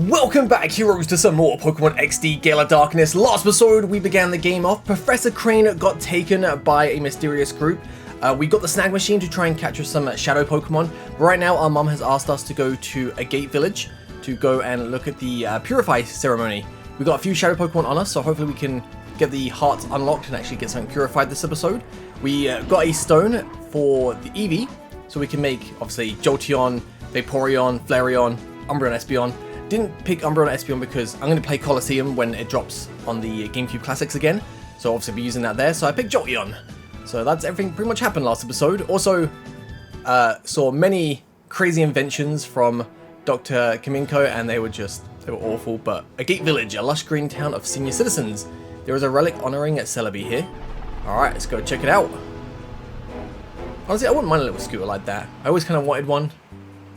Welcome back, heroes, to some more Pokemon XD Gale of Darkness. Last episode, we began the game off. Professor Crane got taken by a mysterious group. We got the snag machine to try and capture some shadow Pokemon. But right now, our mum has asked us to go to Agate village to go and look at the Purify ceremony. We've got a few shadow Pokemon on us, so hopefully we can get the hearts unlocked and actually get something purified this episode. We got a stone for the Eevee, so we can make, obviously, Jolteon, Vaporeon, Flareon, Umbreon, Espeon. Didn't pick Umbreon and Espeon because I'm going to play Colosseum when it drops on the Gamecube Classics again. So obviously be using that there. So I picked Jolteon. So that's everything pretty much happened last episode. Also, saw many crazy inventions from Dr. Kaminko, and they were awful. But Agate Village, a lush green town of senior citizens. There is a relic honoring Celebi here. Alright, let's go check it out. Honestly, I wouldn't mind a little scooter like that. I always kind of wanted one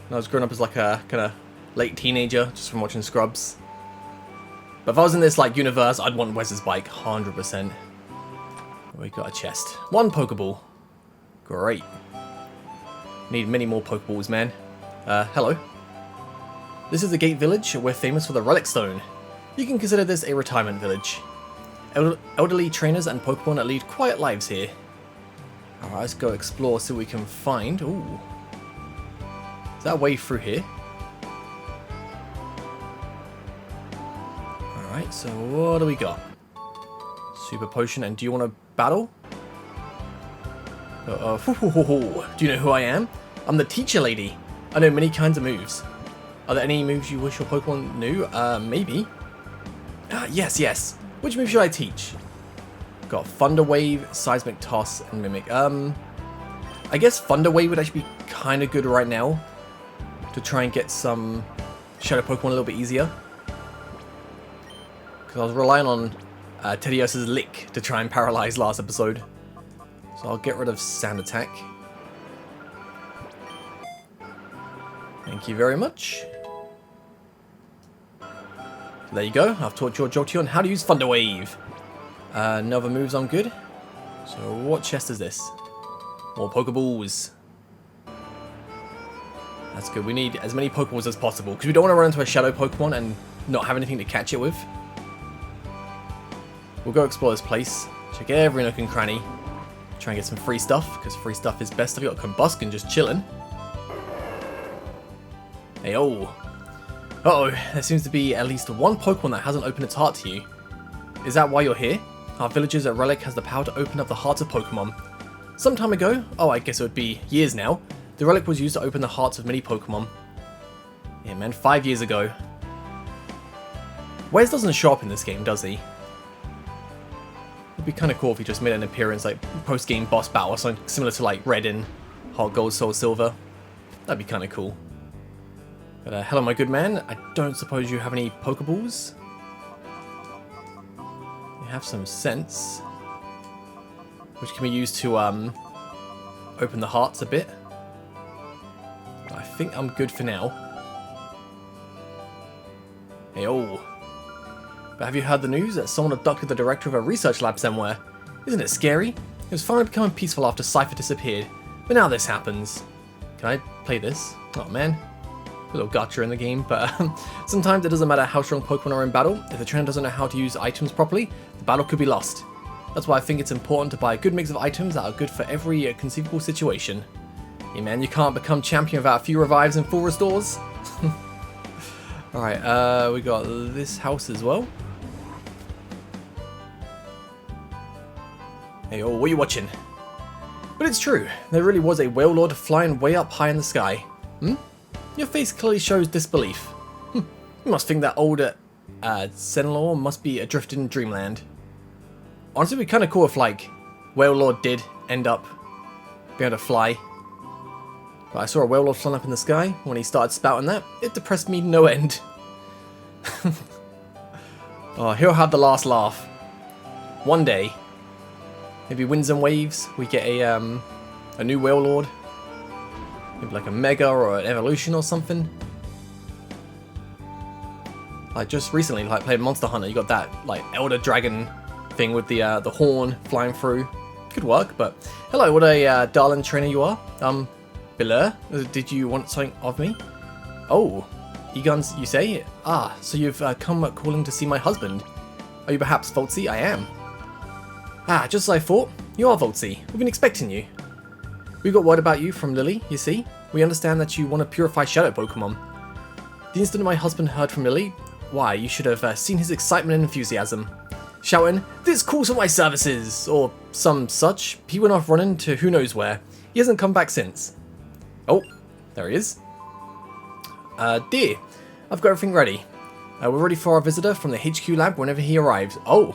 when I was growing up as like a kind of late teenager, just from watching Scrubs. But if I was in this like universe, I'd want Wes's bike, 100%. We got a chest. One Pokeball. Great. Need many more Pokeballs, man. Hello. This is the Gate Village. We're famous for the Relic Stone. You can consider this a retirement village. Elderly trainers and Pokemon lead quiet lives here. Alright, let's go explore, see what we can find. Ooh. Is that a way through here? Alright, so what do we got? Super Potion, and do you want to battle? Do you know who I am? I'm the teacher lady. I know many kinds of moves. Are there any moves you wish your Pokemon knew? Maybe. Yes. Which move should I teach? Got Thunder Wave, Seismic Toss, and Mimic. I guess Thunder Wave would actually be kind of good right now to try and get some Shadow Pokemon a little bit easier. Because I was relying on Tedios's Lick to try and paralyze last episode. So I'll get rid of Sand Attack. Thank you very much. So there you go. I've taught your Jolteon how to use Thunder Wave. No other moves, I'm good. So what chest is this? More Pokeballs. That's good. We need as many Pokeballs as possible because we don't want to run into a Shadow Pokemon and not have anything to catch it with. We'll go explore this place. Check every nook and cranny. Try and get some free stuff because free stuff is best. I've got Combuskin just chilling. Hey, oh. Uh-oh, there seems to be at least one Pokemon that hasn't opened its heart to you. Is that why you're here? Our villagers at Relic has the power to open up the hearts of Pokemon. Some time ago, I guess it would be years now, the Relic was used to open the hearts of many Pokemon. Yeah, man, 5 years ago. Wes doesn't show up in this game, does he? It'd be kind of cool if he just made an appearance, like post-game boss battle or something similar to like Red in Heart Gold, Soul Silver. That'd be kind of cool. But hello, my good man. I don't suppose you have any Pokeballs? You have some sense, which can be used to open the hearts a bit. I think I'm good for now. Hey, oh. But have you heard the news that someone abducted the director of a research lab somewhere? Isn't it scary? It was finally becoming peaceful after Cypher disappeared, but now this happens. Can I play this? Oh man. A little gotcha in the game, but sometimes it doesn't matter how strong Pokemon are in battle. If the trainer doesn't know how to use items properly, the battle could be lost. That's why I think it's important to buy a good mix of items that are good for every conceivable situation. Yeah man, you can't become champion without a few revives and full restores. Alright, we got this house as well. Hey, oh, what are you watching? But it's true, there really was a whale lord flying way up high in the sky. Your face clearly shows disbelief. You must think that old Senlor must be adrift in dreamland. Honestly, it'd be kind of cool if, like, Whale Lord did end up being able to fly. But I saw a Whale Lord flying up in the sky. When he started spouting that, it depressed me no end. Oh, he'll have the last laugh. One day, maybe Winds and Waves, we get a new Whale Lord. Maybe like a Mega or an Evolution or something. Like just recently, like played Monster Hunter, you got that like Elder Dragon thing with the horn flying through. Could work, but hello, what a darling trainer you are. Beluh, did you want something of me? Oh, Eagun, you say? Ah, so you've come calling to see my husband. Are you perhaps Voltzy? I am. Ah, just as I thought. You are Voltzy. We've been expecting you. We got word about you from Lily, you see. We understand that you want to purify shadow Pokemon. The instant my husband heard from Lily, why, you should have seen his excitement and enthusiasm. Shouting, "This calls for my services!" or some such. He went off running to who knows where. He hasn't come back since. Oh, there he is. Dear, I've got everything ready. We're ready for our visitor from the HQ lab whenever he arrives. Oh,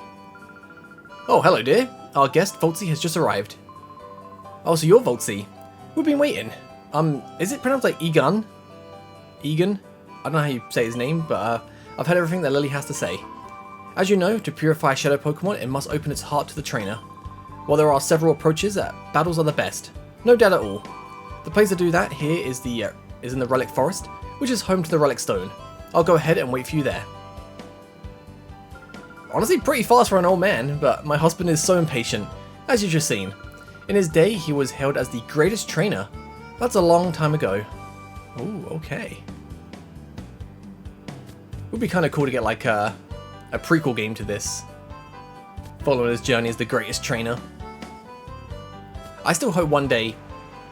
hello dear. Our guest, Voltzy, has just arrived. Oh, so you're Voltzy. We've been waiting. Is it pronounced like Eagun? Eagun? I don't know how you say his name, but I've heard everything that Lily has to say. As you know, to purify shadow Pokemon, it must open its heart to the trainer. While there are several approaches, battles are the best. No doubt at all. The place to do that here is in the Relic Forest, which is home to the Relic Stone. I'll go ahead and wait for you there. Honestly, pretty fast for an old man, but my husband is so impatient, as you've just seen. In his day, he was hailed as the greatest trainer. That's a long time ago. Ooh, okay. It would be kind of cool to get like a prequel game to this. Following his journey as the greatest trainer. I still hope one day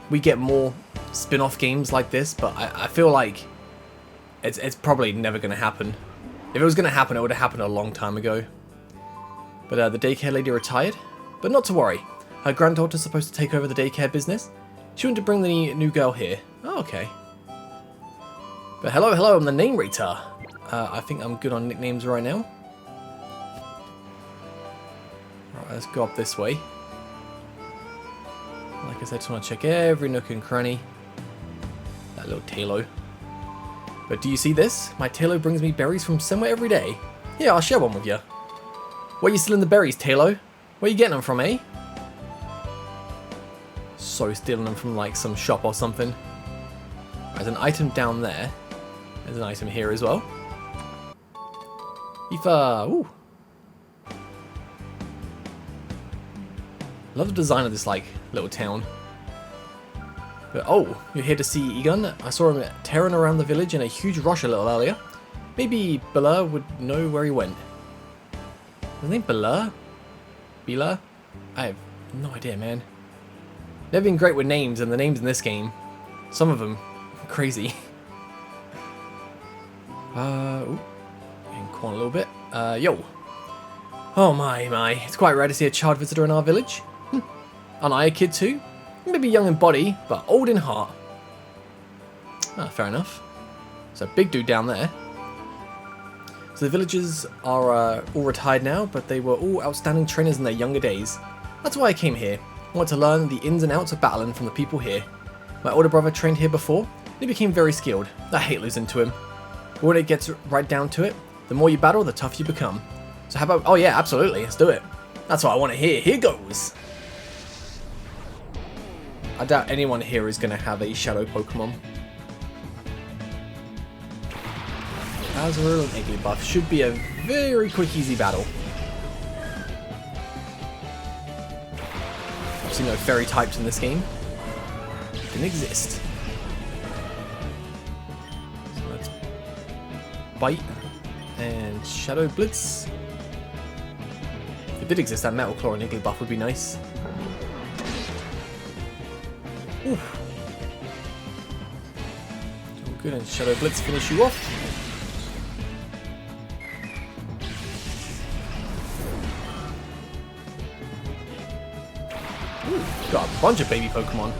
we get more spin-off games like this, but I feel like it's probably never going to happen. If it was going to happen, it would have happened a long time ago. But the daycare lady retired. But not to worry. Her granddaughter's supposed to take over the daycare business. She wanted to bring the new girl here. Oh, okay. But hello, I'm the name rater. I think I'm good on nicknames right now. Alright, let's go up this way. Like I said, just want to check every nook and cranny. That little Talo. But do you see this? My Talo brings me berries from somewhere every day. Yeah, I'll share one with you. Where you stealing the berries, Talo? Where you getting them from, eh? So stealing them from like some shop or something. There's an item down there. There's an item here as well. Aoife! Ooh. Love the design of this like little town. But oh, you're here to see Eagun? I saw him tearing around the village in a huge rush a little earlier. Maybe Beluh would know where he went. Is his name Beluh? Beluh? I have no idea, man. Never been great with names, and the names in this game, some of them, crazy. Ooh, getting quiet a little bit. Yo. Oh my, it's quite rare to see a child visitor in our village. Aren't I a kid too? Maybe young in body, but old in heart. Ah, fair enough. So big dude down there. So the villagers are all retired now, but they were all outstanding trainers in their younger days. That's why I came here. I want to learn the ins and outs of battling from the people here. My older brother trained here before, and he became very skilled. I hate losing to him. But when it gets right down to it, the more you battle, the tougher you become. So how about... Oh yeah, absolutely, let's do it. That's what I want to hear. Here goes! I doubt anyone here is going to have a shadow Pokemon. Azurill and Igglybuff should be a very quick, easy battle. Obviously no fairy types in this game. Didn't exist. So let's bite and Shadow Blitz. If it did exist, that Metal Claw and Igglybuff would be nice. Oof. All good, and Shadow Blitz finish you off. Ooh, got a bunch of baby Pokemon.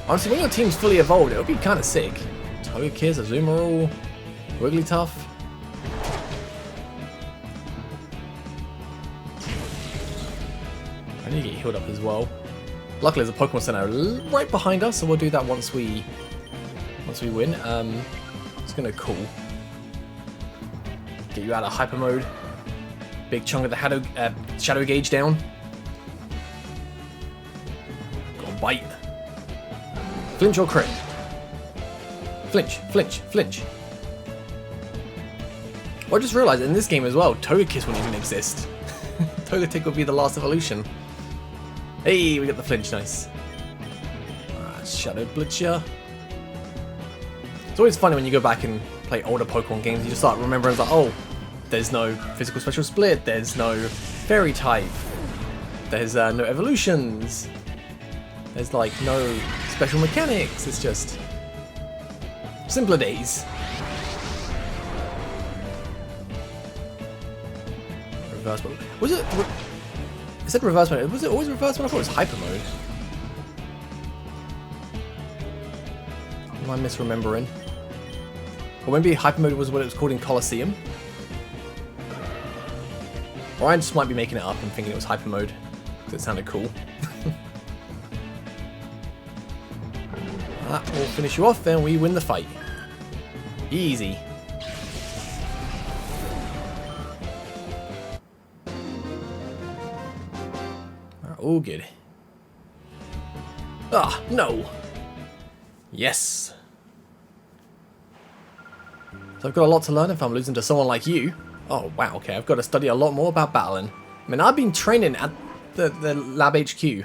Honestly, when your team's fully evolved, it would be kind of sick. Togekiss, Azumarill, Wigglytuff. I need to get healed up as well. Luckily, there's a Pokemon Center right behind us, so we'll do that once we win. It's gonna cool. Get you out of hyper mode. Big chunk of the shadow gauge down. Go on, bite. Flinch or crit? Flinch, flinch, flinch. Well, I just realized in this game as well, Togekiss wouldn't even exist. Togetic would be the last evolution. Hey, we got the flinch, nice. Shadow Blitz ya. It's always funny when you go back and play older Pokemon games, you just start remembering, like, oh, there's no physical special split, there's no fairy type, there's no evolutions, there's like no special mechanics, it's just simpler days. Reverse mode. Was it? It said reverse mode. Was it always reverse mode? I thought it was hyper mode. Am I misremembering? Or maybe hyper mode was what it was called in Colosseum. Or I just might be making it up and thinking it was hyper mode because it sounded cool. That will finish you off, then we win the fight. Easy. All good. Ah, no. Yes. So I've got a lot to learn if I'm losing to someone like you. Oh, wow, okay, I've got to study a lot more about battling. I mean, I've been training at the lab HQ.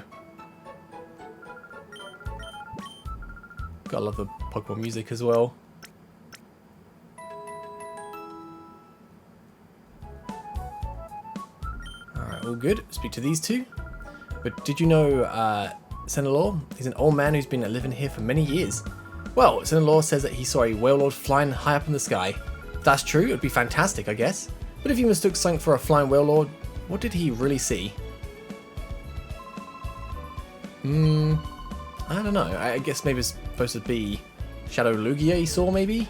Gotta love the Pokemon music as well. Alright, all good. Speak to these two. But did you know, Son-in-Law? He's an old man who's been living here for many years. Well, Son-in-Law says that he saw a Wailord flying high up in the sky. If that's true, it would be fantastic, I guess. But if he mistook something for a flying Wailord, what did he really see? I don't know. I guess maybe it's supposed to be Shadow Lugia he saw, maybe?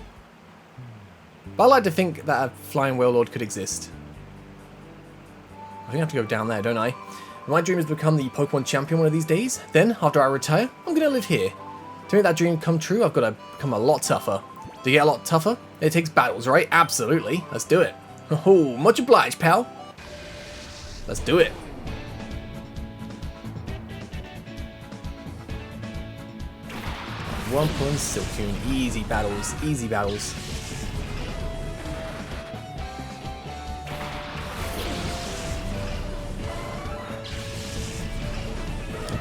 But I like to think that a flying Wailord could exist. I think I have to go down there, don't I? My dream is to become the Pokemon champion one of these days. Then, after I retire, I'm going to live here. To make that dream come true, I've got to become a lot tougher. To get a lot tougher, it takes battles, right? Absolutely. Let's do it. Oh, much obliged, pal. Let's do it. Wumpa and Silcoon. Easy battles. Easy battles.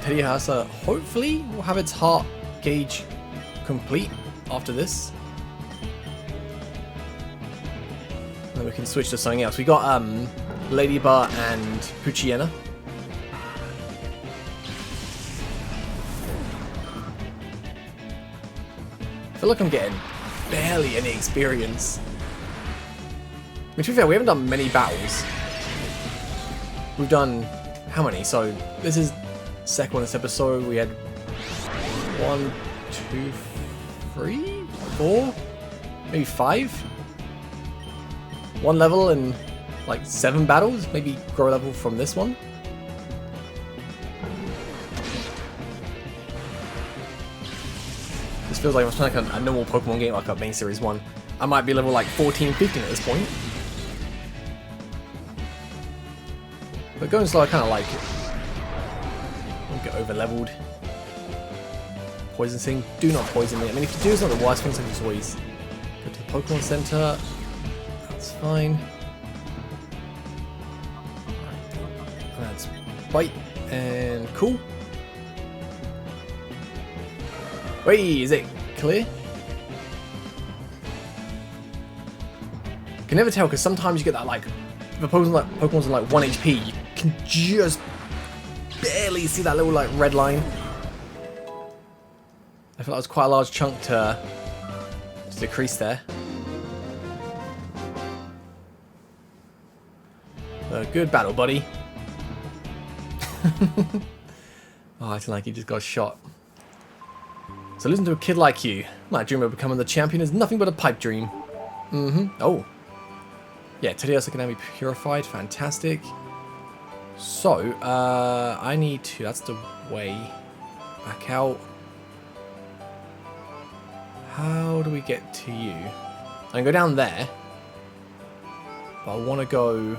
Teddiursa hopefully will have its heart gauge complete after this. And then we can switch to something else. We got Ladybug and Poochyena. I feel like I'm getting barely any experience. I mean, to be fair, we haven't done many battles. We've done how many? So this is second one this episode. We had 1, 2, 3, 4, maybe 5. One level and like 7 battles. Maybe grow a level from this one. This feels like I'm playing like a normal Pokemon game, like a main series one. I might be level like 14, 15 at this point. But going slow, I kind of like it. Don't get over leveled. Poison thing, do not poison me. I mean, if you do, it's not the worst thing, so just always go to the Pokemon Center. That's fine. That's bite and cool. Wait, is it clear? Can never tell because sometimes you get that like the Pokemon's on like 1 HP, you can just barely see that little like red line. I feel like it was quite a large chunk to decrease there. Good battle, buddy. Oh, I feel like he just got shot. So listen to a kid like you. My dream of becoming the champion is nothing but a pipe dream. Oh. Yeah, Teddiursa can now be purified. Fantastic. So, I need to... That's the way back out. How do we get to you? I can go down there. But I want to go...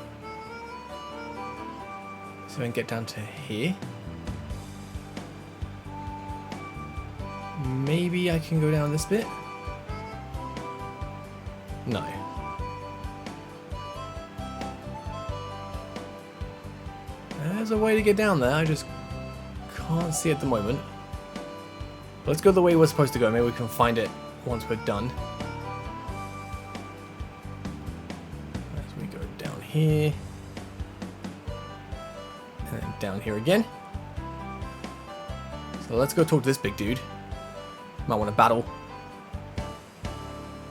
So I can get down to here. Maybe I can go down this bit? No. There's a way to get down there, I just can't see at the moment. Let's go the way we're supposed to go, maybe we can find it once we're done. here. And then down here again. So let's go talk to this big dude. Might want to battle.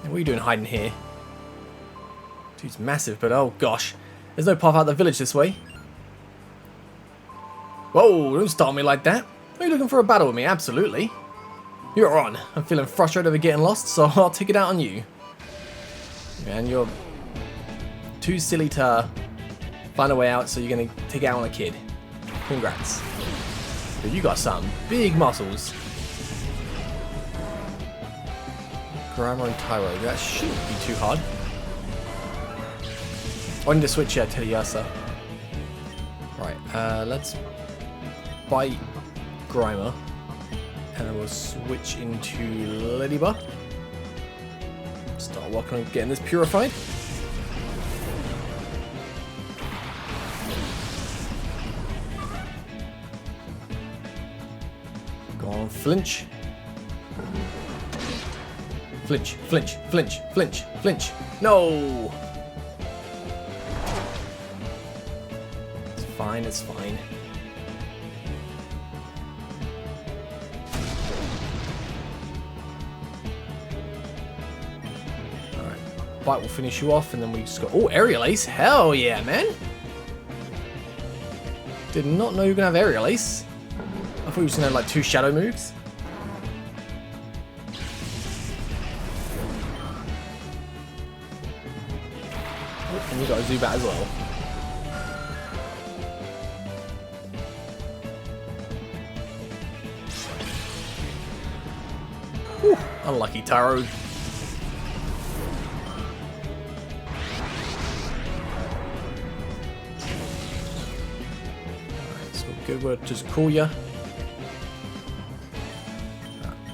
Hey, what are you doing hiding here? Dude's massive, but oh gosh. There's no path out of the village this way. Whoa, don't start me like that. Are you looking for a battle with me? Absolutely. You're on. I'm feeling frustrated over getting lost, so I'll take it out on you. Man, you're too silly to find a way out, so you're going to take it out on a kid. Congrats. Dude, you got some big muscles. Grammar and Tyro. That shouldn't be too hard. I need to switch Teliasa. Right, let's bite Grimer. And then we'll switch into Ladybug. Start working on getting this purified. Go on, flinch. Flinch, flinch, flinch, flinch, flinch. No! It's fine, it's fine. Alright, bite will finish you off and then we just go... Oh, Aerial Ace! Hell yeah, man! Did not know you were going to have Aerial Ace. I thought you were just going to have like 2 shadow moves. And you got a Zubat as well. Whew, unlucky Taro. Alright, so good, we'll just call ya.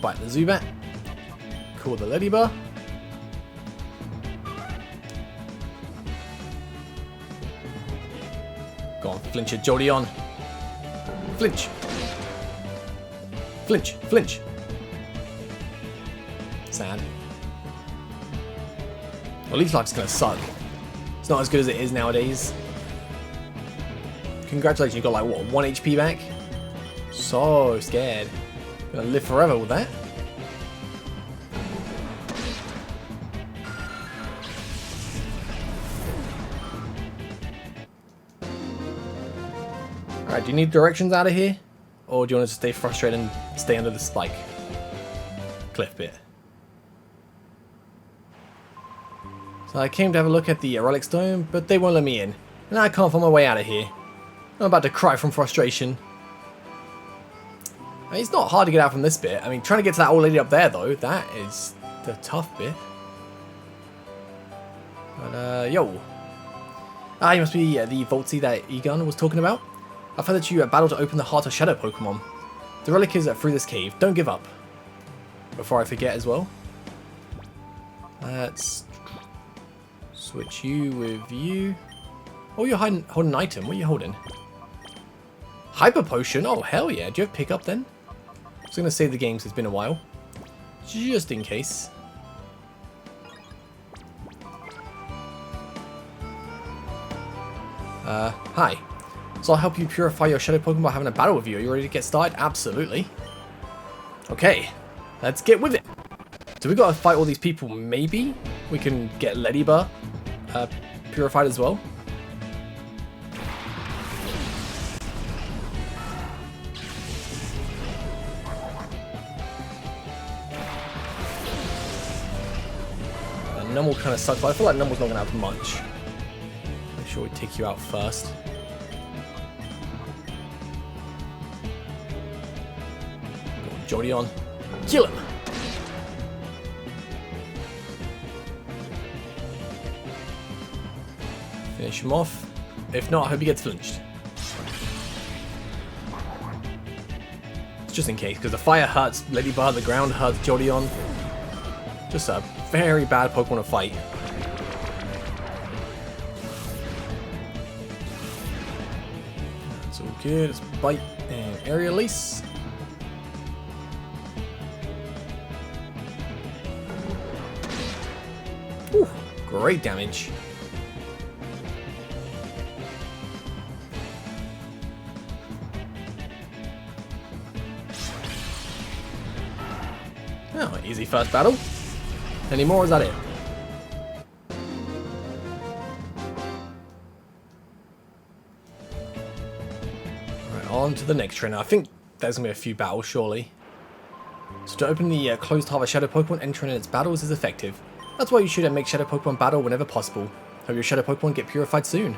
Bite the Zubat. Call the Ladybug. Go on, flinch it, Jolteon. Flinch. Flinch, flinch. Sad. Well, Leaf Life's gonna suck. It's not as good as it is nowadays. Congratulations, you got like, what, 1 HP back? So scared. Gonna live forever with that. Alright, do you need directions out of here? Or do you want to stay frustrated and stay under the spike cliff bit? So I came to have a look at the Relic Stone, but they won't let me in. And I can't find my way out of here. I'm about to cry from frustration. I mean, it's not hard to get out from this bit. I mean, trying to get to that old lady up there, though, that is the tough bit. But, yo. Ah, you must be the Voltsy that Eagun was talking about. I've heard that you battle to open the Heart of Shadow Pokemon. The relic is through this cave. Don't give up. Before I forget as well. Let's switch you with you. Oh, you're holding an item. What are you holding? Hyper Potion? Oh, hell yeah. Do you have pickup then? I was going to save the game because it's been a while. Just in case. Hi. So I'll help you purify your Shadow Pokemon by having a battle with you. Are you ready to get started? Absolutely. Okay. Let's get with it. So we got to fight all these people. Maybe we can get Ladybug purified as well. Numble kind of sucks, but I feel like Numble's not going to have much. Make sure we take you out first. Go on, Jolteon. Kill him! Finish him off. If not, I hope he gets flinched. Just in case, because the fire hurts Ladybug, the ground hurts Jolteon. Just a very bad Pokemon to fight. That's all good. It's Bite and Aerial Ace. Ooh, great damage. Easy first battle. Any more, or is that it? Alright, on to the next trainer. I think there's going to be a few battles, surely. So to open the closed half of Shadow Pokemon, entering in its battles is effective. That's why you should make Shadow Pokemon battle whenever possible. Hope your Shadow Pokemon get purified soon.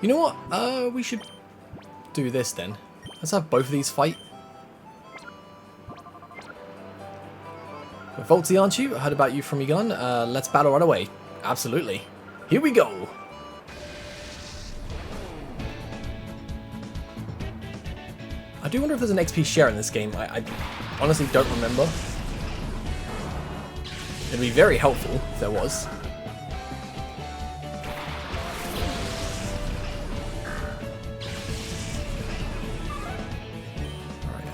You know what? We should do this then. Let's have both of these fight. Voltsy, aren't you? I heard about you from Eagun. Let's battle right away. Absolutely. Here we go. I do wonder if there's an XP share in this game. I honestly don't remember. It'd be very helpful if there was.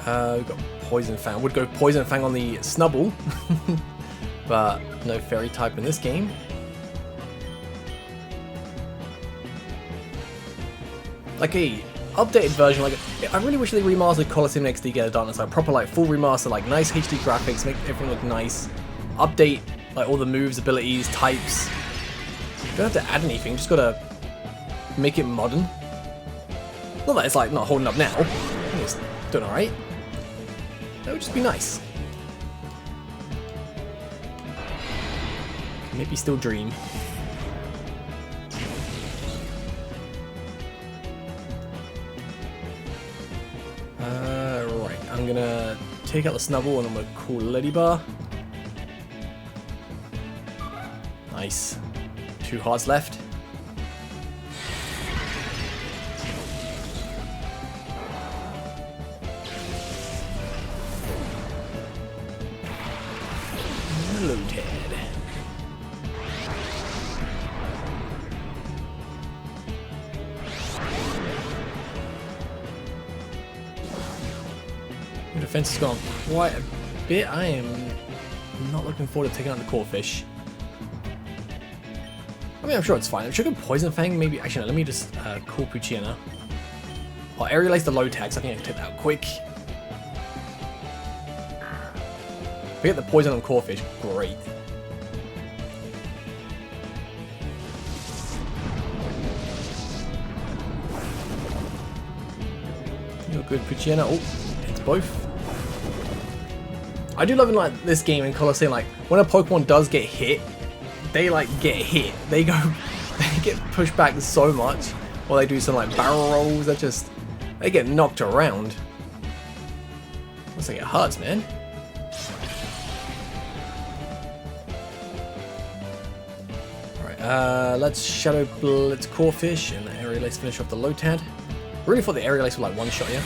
Alright, we've got Poison Fang. Would go Poison Fang on the Snubble, but no fairy type in this game. Like a updated version, like I really wish they remastered Colosseum XD Gale Darkness, like proper like full remaster, like nice HD graphics, make everything look nice. Update like all the moves, abilities, types. You don't have to add anything, just gotta make it modern. Not that it's like not holding up now. I think it's doing alright. That would just be nice. Maybe still dream. Right, I'm gonna take out the Snubble and I'm gonna call Ladybug. Nice. 2 hearts left. Loaded. The defense has gone quite a bit. I am not looking forward to taking out the Corphish. I mean, I'm sure it's fine. Should I go Poison Fang? Maybe. Actually, no, let me just call Puchiana. I'll aerialize the low tags. I think I can take that out quick. If we get the poison on Corphish, great. You're good, Puchiana. Oh, it's both. I do love in like this game in Colosseum, like when a Pokemon does get hit, they like get hit. They get pushed back so much, or they do some like barrel rolls that just they get knocked around. Looks like it hurts, man. Alright, let's Shadow Blitz Corphish and Aerial Ace finish off the Lotad. Really thought the Aerial Ace would like one-shot you.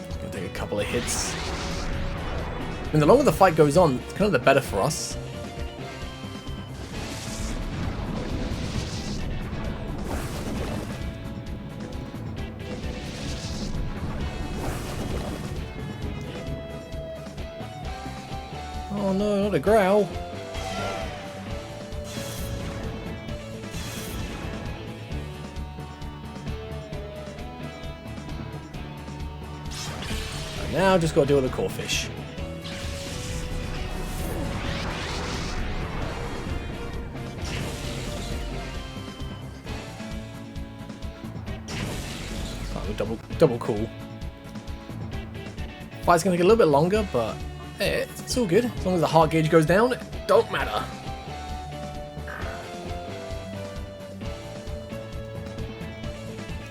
It's gonna take a couple of hits. I mean, the longer the fight goes on, kind of the better for us. Oh no, not a growl. And now just gotta deal with the Corphish. Double cool. Fight's gonna get a little bit longer, but it's all good. As long as the heart gauge goes down, it don't matter.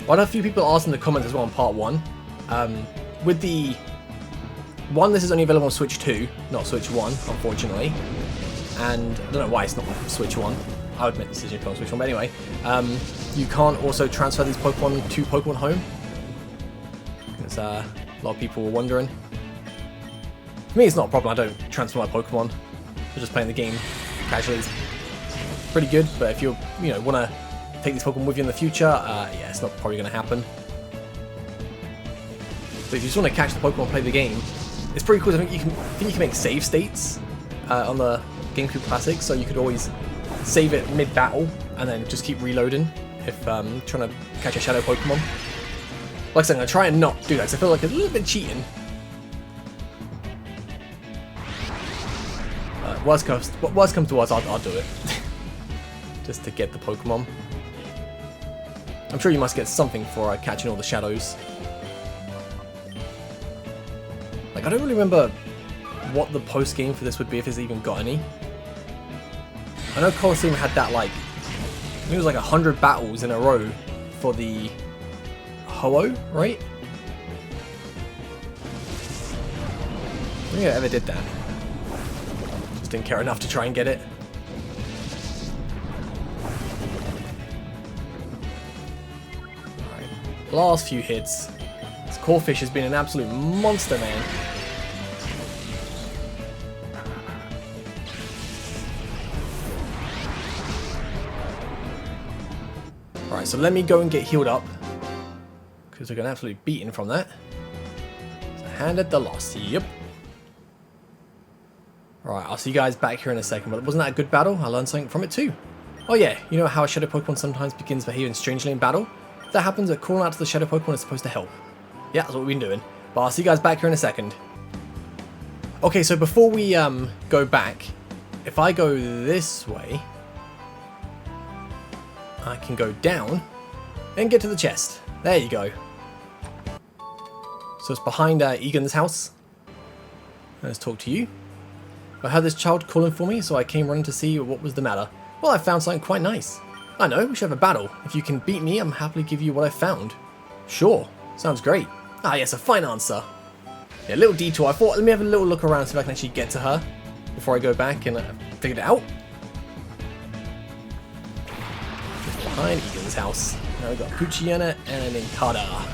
Well, I had a few people asked in the comments as well on part 1. With the 1, this is only available on Switch 2, not Switch 1, unfortunately. And I don't know why it's not on Switch 1. I would make the decision if on Switch 1, but anyway. You can't also transfer these Pokemon to Pokemon Home. Because a lot of people were wondering. For me, it's not a problem. I don't transfer my Pokemon. I'm just playing the game casually. It's pretty good, but if you want to take these Pokemon with you in the future, yeah, it's not probably going to happen. So if you just want to catch the Pokemon and play the game, it's pretty cool. I think you can make save states on the GameCube Classic, so you could always save it mid-battle and then just keep reloading if trying to catch a Shadow Pokemon. Like I said, I'm going to try and not do that because I feel like it's a little bit cheating. worst comes to worst, I'll do it. Just to get the Pokemon. I'm sure you must get something for catching all the shadows. Like, I don't really remember what the post game for this would be, if it's even got any. I know Colosseum had that, like, I think it was like 100 battles in a row for the Ho-Oh, right? I don't think I ever did that. Just didn't care enough to try and get it. Alright, last few hits. This Corphish has been an absolute monster, man. Alright, so let me go and get healed up, because we're going to absolutely beaten from that. So handed the loss. Yep. Alright, I'll see you guys back here in a second, but wasn't that a good battle? I learned something from it too. Oh yeah, you know how a Shadow Pokemon sometimes begins behaving strangely in battle? If that happens, a calling out to the Shadow Pokemon is supposed to help. Yeah, that's what we've been doing. But I'll see you guys back here in a second. Okay, so before we go back, if I go this way, I can go down and get to the chest. There you go. So it's behind Eagun's house. Let's talk to you. I heard this child calling for me, so I came running to see what was the matter. Well, I found something quite nice. I know, we should have a battle. If you can beat me, I'm happily give you what I found. Sure, sounds great. Ah yes, a fine answer. Yeah, a little detour. I thought, let me have a little look around, see if I can actually get to her before I go back and figure it out. Behind Eagun's house. Now we've got Poochyena and Inkada.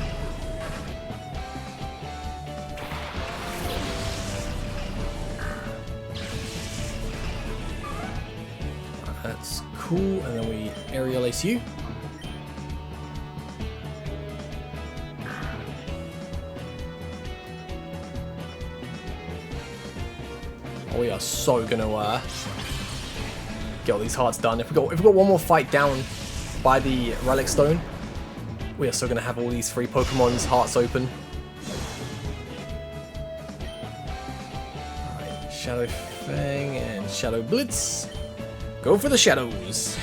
That's cool, and then we aerial ace you. Oh, we are so gonna get all these hearts done. If we got one more fight down by the Relic Stone, we are still going to have all these free Pokemon's hearts open. Alright, Shadow Fang and Shadow Blitz. Go for the shadows.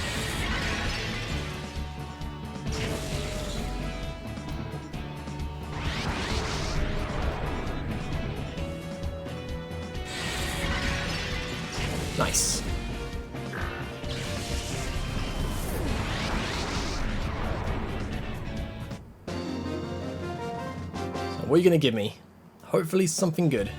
Nice. What are you going to give me? Hopefully something good.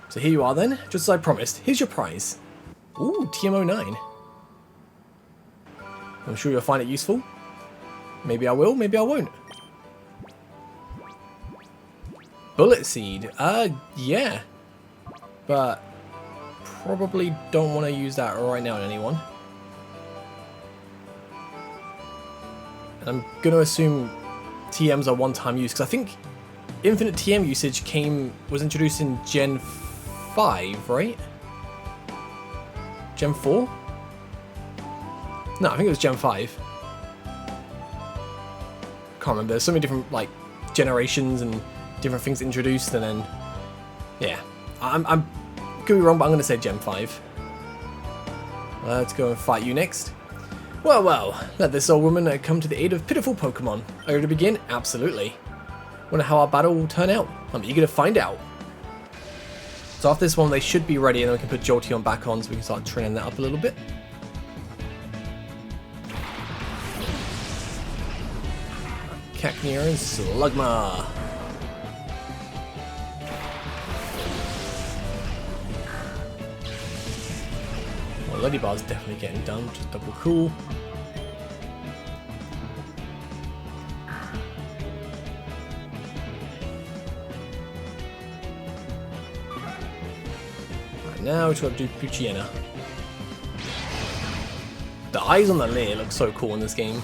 So here you are then, just as I promised. Here's your prize. Ooh, TM09. I'm sure you'll find it useful. Maybe I will, maybe I won't. Bullet Seed. Yeah. But probably don't want to use that right now on anyone. I'm going to assume TMs are one-time use, because I think infinite TM usage was introduced in Gen 5, right? Gen 4? No, I think it was Gen 5. Can't remember. There's so many different, like, generations and different things introduced, and then, yeah. I'm could be wrong, but I'm going to say Gen 5. Let's go and fight you next. Well, well, let this old woman come to the aid of pitiful Pokemon. Are you ready to begin? Absolutely. Wonder how our battle will turn out. I'm eager to find out. So after this one, they should be ready, and then we can put Jolteon back on so we can start training that up a little bit. Cacnea and Slugma. Well, Lady Bar's definitely getting done, which is double cool. Right, now we've got to do Poochyena. The eyes on the Leer look so cool in this game.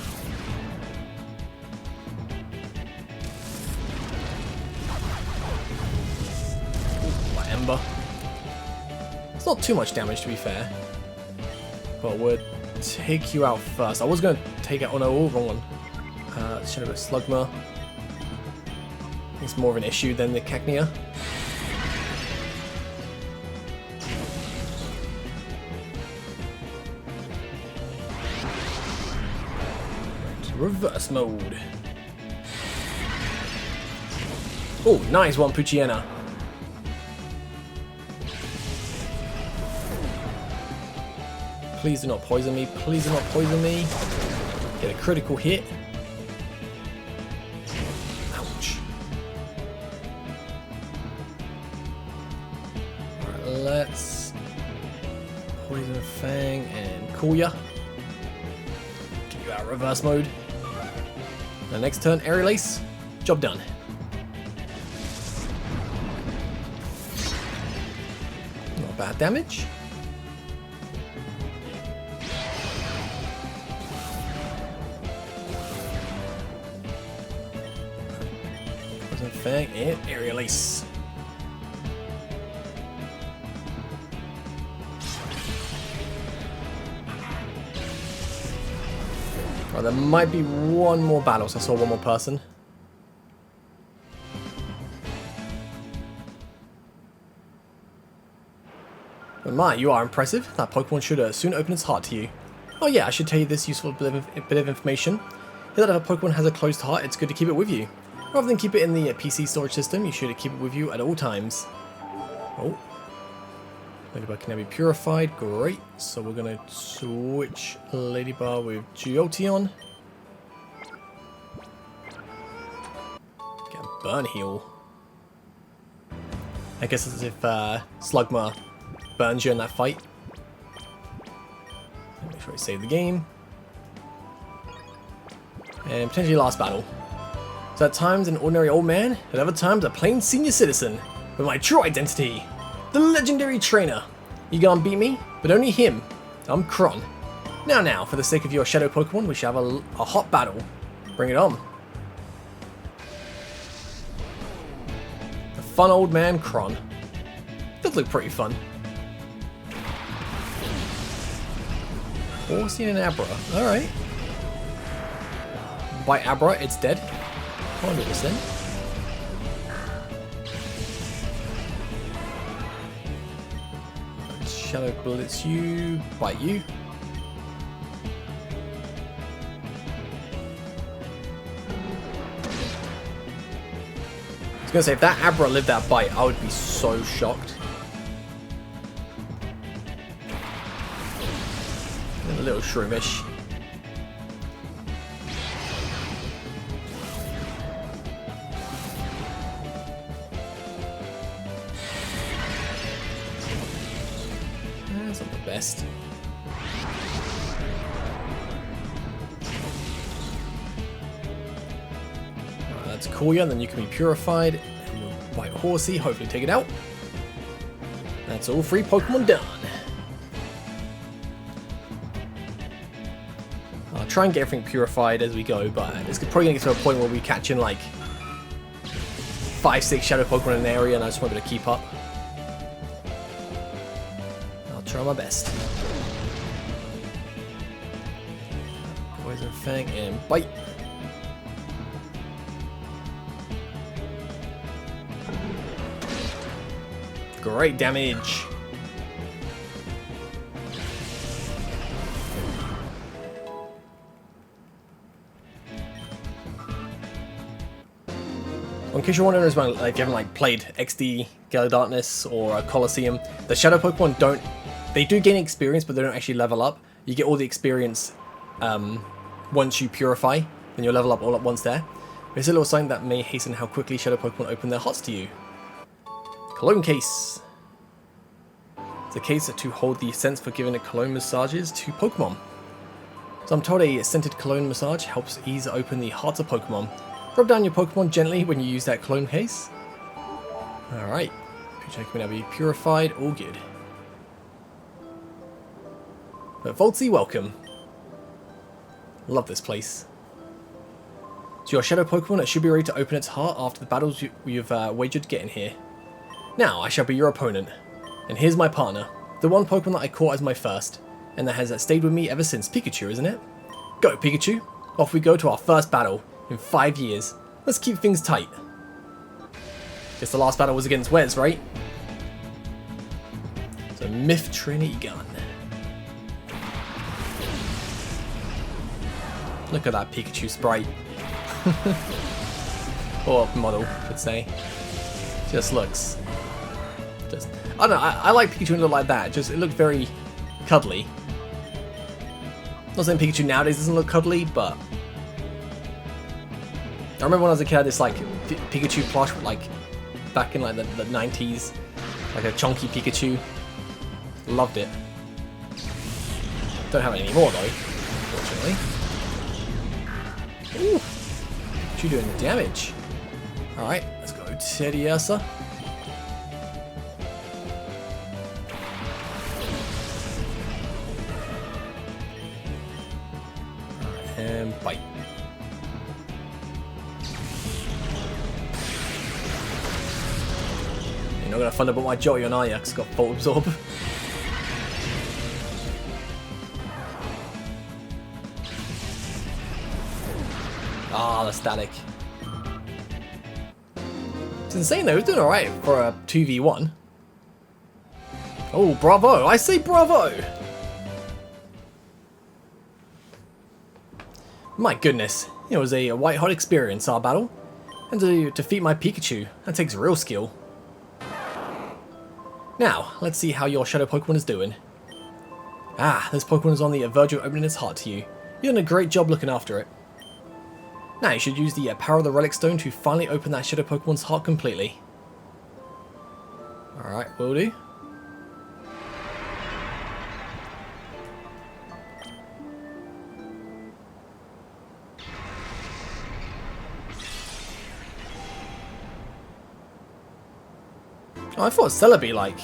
Ember. It's not too much damage, to be fair. But we'll take you out first. I was going to take out... Oh no, wrong one. Shadow Slugma. It's more of an issue than the Cacnea. Reverse mode. Oh, nice one, Puchiena. Please do not poison me. Please do not poison me. Get a critical hit. Ouch. Alright, let's Poison Fang and cool ya. Get you out of reverse mode. The next turn, Aerial Ace. Job done. Not bad damage. Poison Fang and Aerial Ace. Right, there might be one more battle, so I saw one more person. But my, you are impressive. That Pokemon should soon open its heart to you. Oh yeah, I should tell you this useful bit of information. Is that if a Pokemon has a closed heart, it's good to keep it with you. Rather than keep it in the PC storage system, you should keep it with you at all times. Oh. Ladybug can now be purified, great. So we're going to switch Ladybug with Jolteon. Get a burn heal. I guess it's as if Slugma burns you in that fight. Make sure I save the game. And potentially last battle. So at times an ordinary old man, at other times a plain senior citizen, with my true identity. The legendary trainer. Eagun beat me, but only him. I'm Kron. Now, for the sake of your shadow Pokemon, we shall have a hot battle. Bring it on. The fun old man Kron. Does look pretty fun. Horsey and Abra. Alright. By Abra, it's dead. 100%. Shadow Blitz you, bite you. I was gonna say, if that Abra lived that bite, I would be so shocked. And a little shroomish. That's not the best. Alright, that's cool, yeah, and then you can be purified. And we'll bite Horsey, hopefully take it out. That's all 3 Pokemon done. I'll try and get everything purified as we go, but it's probably going to get to a point where we catch in like 5-6 Shadow Pokemon in an area and I just won't be able to keep up. I'll try my best. Poison Fang and bite. Great damage. In case you're wondering, if you haven't played XD, Gale of Darkness, or Colosseum, the Shadow Pokemon they do gain experience, but they don't actually level up. You get all the experience once you purify, then you'll level up all at once there. It's a little sign that may hasten how quickly Shadow Pokemon open their hearts to you. Cologne Case. It's a case to hold the scents for giving cologne massages to Pokemon. So I'm told a scented cologne massage helps ease open the hearts of Pokemon. Rub down your Pokemon gently when you use that cologne case. Alright. Pikachu can now be purified, all good. But Voltsy, welcome. Love this place. So your Shadow Pokemon should be ready to open its heart after the battles you've wagered to get in here. Now I shall be your opponent. And here's my partner. The one Pokemon that I caught as my first. And that has stayed with me ever since. Pikachu, isn't it? Go, Pikachu. Off we go to our first battle. In 5 years. Let's keep things tight. Guess the last battle was against Wes, right? So Myth Trinity Gun. Look at that Pikachu sprite. Or model, I'd say. Just looks. I don't know, I like Pikachu when it looked like that. Just, it looked very cuddly. Not saying Pikachu nowadays doesn't look cuddly, but I remember when I was a kid, I had this like Pikachu plush, like back in like the 90s, like a chunky Pikachu. Loved it. Don't have it anymore though, unfortunately. Ooh, Pikachu doing the damage. All right, let's go, Teddiursa. And bite. You're not gonna thunderbolt my Jolteon, are you? 'Cause it's got Volt Absorb. Ah, the static. It's insane though, it's doing alright for a 2v1. Oh, bravo! I say bravo! My goodness, it was a white-hot experience, our battle. And to defeat my Pikachu, that takes real skill. Now, let's see how your Shadow Pokemon is doing. Ah, this Pokemon is on the verge of opening its heart to you. You've done a great job looking after it. Now you should use the power of the Relic Stone to finally open that Shadow Pokemon's heart completely. Alright, will do. Oh, I thought Celebi, like,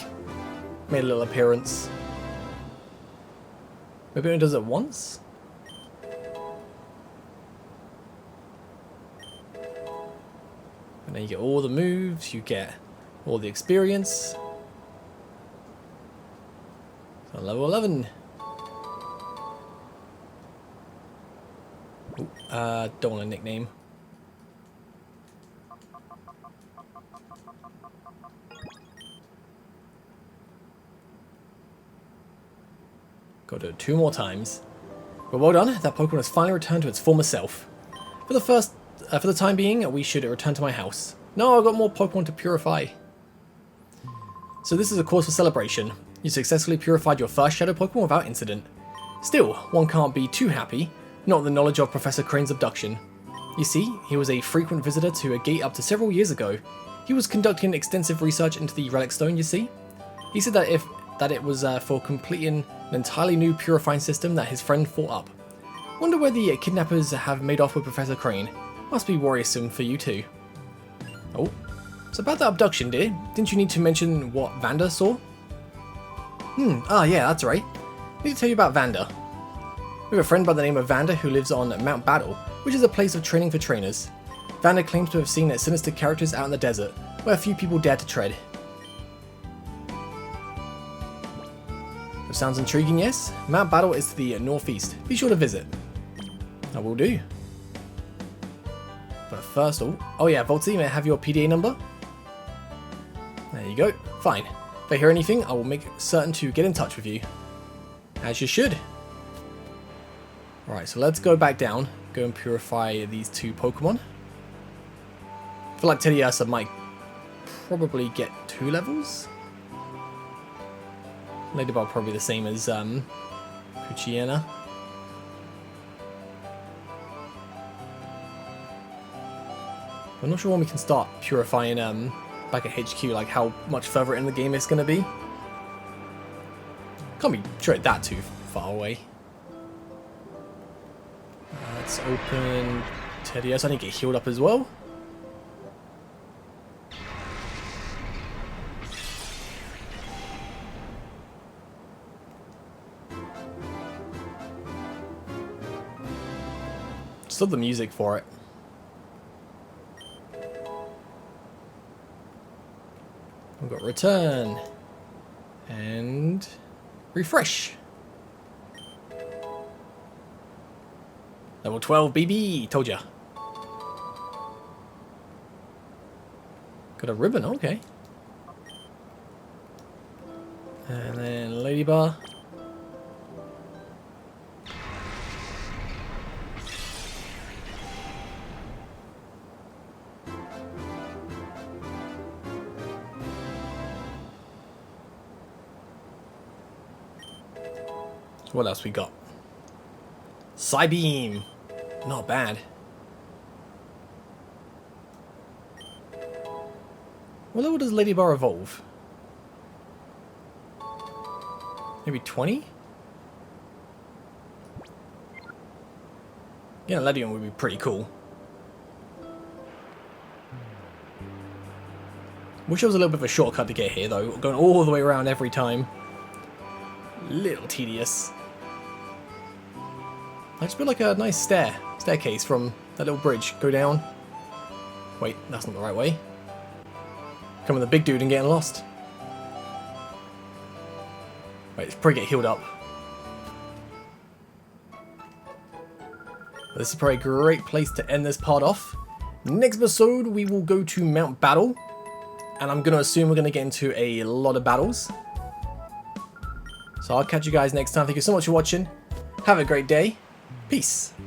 made a little appearance. Maybe it only does it once? And then you get all the moves, you get all the experience. So level 11. Ooh, don't want a nickname. Got to do it 2 more times. But well done, that Pokemon has finally returned to its former self. For the time being, we should return to my house. No, I've got more Pokemon to purify. So this is a cause for celebration. You successfully purified your first Shadow Pokemon without incident. Still, one can't be too happy, not with the knowledge of Professor Crane's abduction. You see, he was a frequent visitor to Agate up to several years ago. He was conducting extensive research into the Relic Stone, you see. He said that it was for completing an entirely new purifying system that his friend thought up. Wonder where the kidnappers have made off with Professor Crane. Must be worrisome for you too. Oh, so about that abduction, dear. Didn't you need to mention what Vander saw? Yeah, that's right. I need to tell you about Vander. We have a friend by the name of Vander who lives on Mount Battle, which is a place of training for trainers. Vander claims to have seen sinister characters out in the desert, where few people dare to tread. That sounds intriguing, yes? Mount Battle is to the northeast. Be sure to visit. I will do. But first, oh yeah, Volty, may I have your PDA number? There you go. Fine. If I hear anything, I will make certain to get in touch with you. As you should. Alright, so let's go back down. Go and purify these 2 Pokemon. I feel like Teddiursa might probably get 2 levels. Ladybug probably the same as Poochyena. I'm not sure when we can start purifying back at HQ, like how much further in the game it's going to be. Can't be sure that too far away. Let's open Teddiursa. I need to get healed up as well. Just love the music for it. We've got return and refresh. Level 12 BB, told ya. Got a ribbon, okay. And then Lady Bar. What else we got? Psybeam. Not bad. What level does Lady Bar evolve? Maybe 20? Yeah, Ledion would be pretty cool. Wish there was a little bit of a shortcut to get here though, going all the way around every time. Little tedious. I just built like a nice staircase from that little bridge. Go down. Wait, that's not the right way. Come with the big dude and getting lost. Wait, let's probably get healed up. This is probably a great place to end this part off. Next episode, we will go to Mount Battle. And I'm going to assume we're going to get into a lot of battles. So I'll catch you guys next time. Thank you so much for watching. Have a great day. Peace.